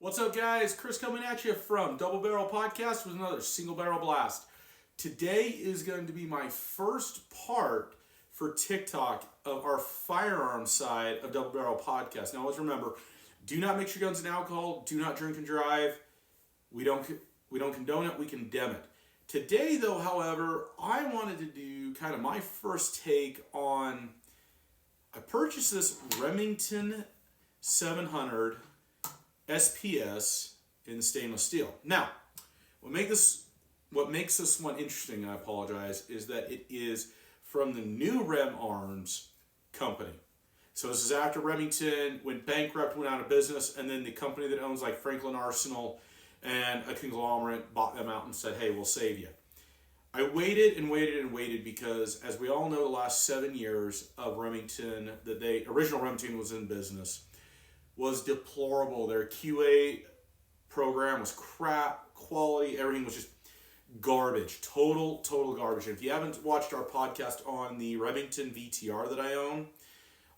What's up, guys? Chris coming at you from Double Barrel Podcast with another single barrel blast. Today is going to be my first part for TikTok of our firearms side of Double Barrel Podcast. Now, let's remember, do not mix your guns and alcohol. Do not drink and drive. We don't condone it. We condemn it. Today, though, however, I wanted to do kind of my first take on. I purchased this Remington 700 SPS in stainless steel. Now, what makes this one interesting, I apologize, is that it is from the new REM Arms company. So this is after Remington went bankrupt, went out of business, and then the company that owns like Franklin Arsenal and a conglomerate bought them out and said, hey, we'll save you. I waited and waited and waited because, as we all know, the last 7 years of Remington, original Remington was in business, was deplorable. Their QA program was crap, quality, everything was just garbage, total garbage. And if you haven't watched our podcast on the Remington VTR that I own,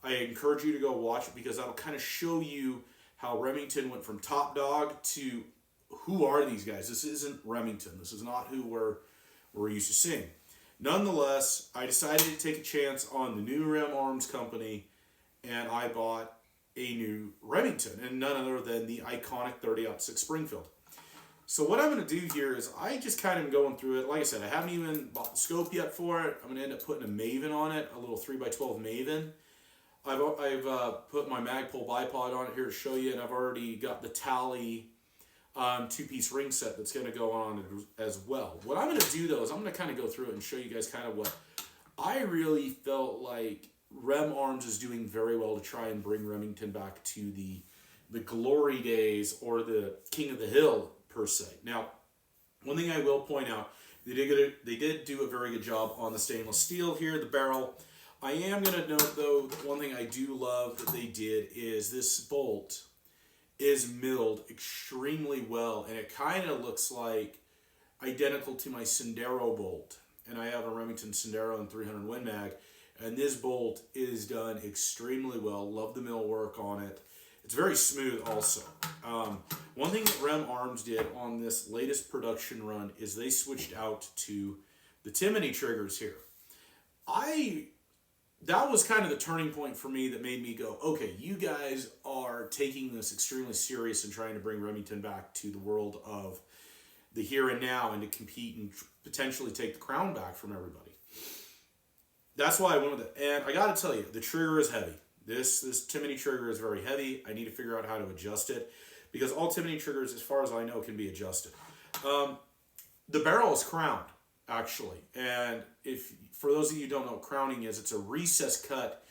I encourage you to go watch it because that'll kind of show you how Remington went from top dog to who are these guys. This isn't Remington. This is not who we're used to seeing. Nonetheless, I decided to take a chance on the new REM Arms company, and I bought a new Remington, and none other than the iconic 30-06 Springfield. So what I'm going to do here is I just kind of going through it. Like I said, I haven't even bought the scope yet for it. I'm going to end up putting a Maven on it, a little 3x12 Maven. I've put my Magpul bipod on it here to show you, and I've already got the Tally two-piece ring set that's going to go on it as well. What I'm going to do, though, is I'm going to kind of go through it and show you guys kind of what I really felt like REM Arms is doing very well to try and bring Remington back to the glory days or the king of the hill, per se. Now, one thing I will point out, they did do a very good job on the stainless steel here, the barrel. I am going to note, though, that one thing I do love that they did is this bolt is milled extremely well, and it kind of looks like identical to my Sendero bolt. And I have a Remington Sendero and 300 Win Mag, and this bolt is done extremely well. Love the mill work on it. It's very smooth also. One thing that REM Arms did on this latest production run is they switched out to the Timony triggers here. That was kind of the turning point for me that made me go, okay, you guys are taking this extremely serious and trying to bring Remington back to the world of the here and now and to compete and potentially take the crown back from everybody. That's why I wanted to, and I got to tell you, the trigger is heavy. This Timony trigger is very heavy. I need to figure out how to adjust it because all Timony triggers, as far as I know, can be adjusted. The barrel is crowned, actually, and for those of you who don't know what crowning is, it's a recess cut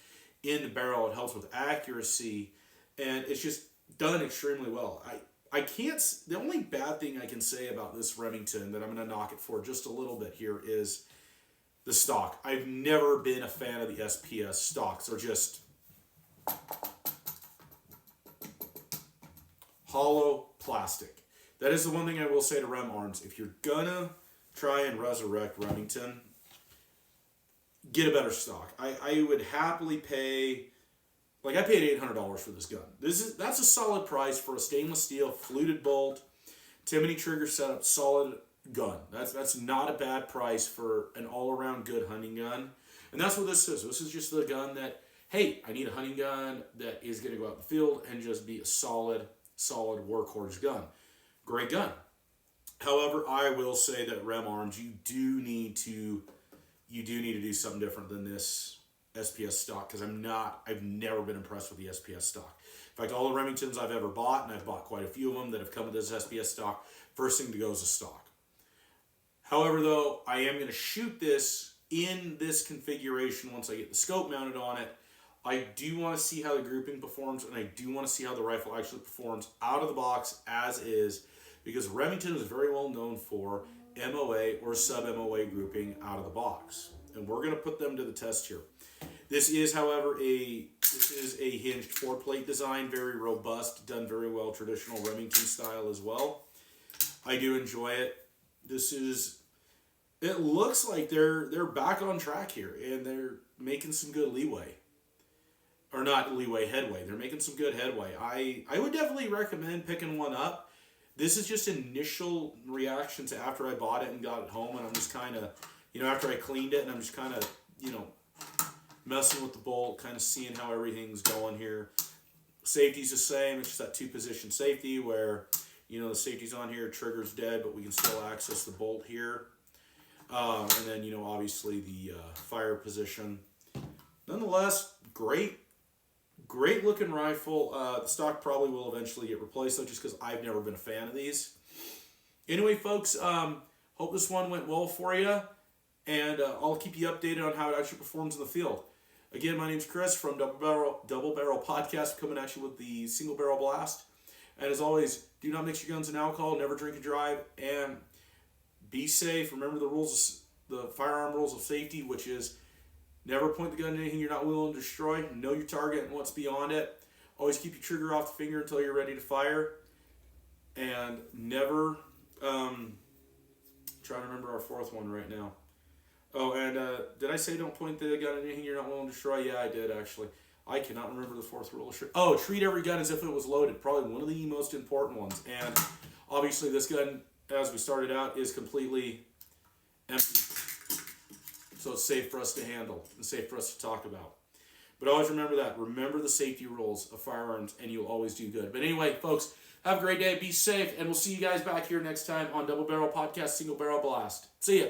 in the barrel. It helps with accuracy, and it's just done extremely well. The only bad thing I can say about this Remington that I'm going to knock it for just a little bit here is the stock. I've never been a fan of the SPS stocks. They're just hollow plastic. That is the one thing I will say to REM Arms. If you're gonna try and resurrect Remington, get a better stock. I would happily pay, like I paid $800 for this gun. That's a solid price for a stainless steel fluted bolt, Timony trigger setup, solid gun. That's not a bad price for an all-around good hunting gun. And that's what this is. This is just the gun that, hey, I need a hunting gun that is going to go out in the field and just be a solid workhorse gun. Great gun. However, I will say that REM Arms, you do need to do something different than this SPS stock because I've never been impressed with the SPS stock. In fact, all the Remingtons I've ever bought, and I've bought quite a few of them that have come with this SPS stock, first thing to go is a stock. However, though, I am going to shoot this in this configuration once I get the scope mounted on it. I do want to see how the grouping performs, and I do want to see how the rifle actually performs out of the box as is, because Remington is very well known for MOA or sub-MOA grouping out of the box. And we're going to put them to the test here. This is, however, a hinged 4-plate design, very robust, done very well, traditional Remington style as well. I do enjoy it. It looks like they're back on track here, and they're making some good leeway. or not leeway, headway. They're making some good headway. I would definitely recommend picking one up. This is just initial reaction to after I bought it and got it home, and I'm just kind of, after I cleaned it, and I'm just kind of, messing with the bolt, kind of seeing how everything's going here. Safety's the same. It's just that 2-position safety where, the safety's on here, trigger's dead, but we can still access the bolt here. And then, obviously the fire position. Nonetheless, great looking rifle. The stock probably will eventually get replaced, though, just because I've never been a fan of these. Anyway, folks, hope this one went well for you, and I'll keep you updated on how it actually performs in the field. Again, my name's Chris from Double Barrel Podcast, coming at you with the Single Barrel Blast. And as always, do not mix your guns and alcohol, never drink and drive, and be safe. Remember the firearm rules of safety, which is never point the gun at anything you're not willing to destroy. Know your target and what's beyond it. Always keep your trigger off the finger until you're ready to fire. And never, trying to remember our fourth one right now. Oh, and did I say don't point the gun at anything you're not willing to destroy? Yeah, I did, actually. I cannot remember the fourth rule. Oh, treat every gun as if it was loaded. Probably one of the most important ones. And obviously this gun, as we started out, is completely empty. So it's safe for us to handle and safe for us to talk about. But always remember that. Remember the safety rules of firearms, and you'll always do good. But anyway, folks, have a great day. Be safe, and we'll see you guys back here next time on Double Barrel Podcast, Single Barrel Blast. See ya.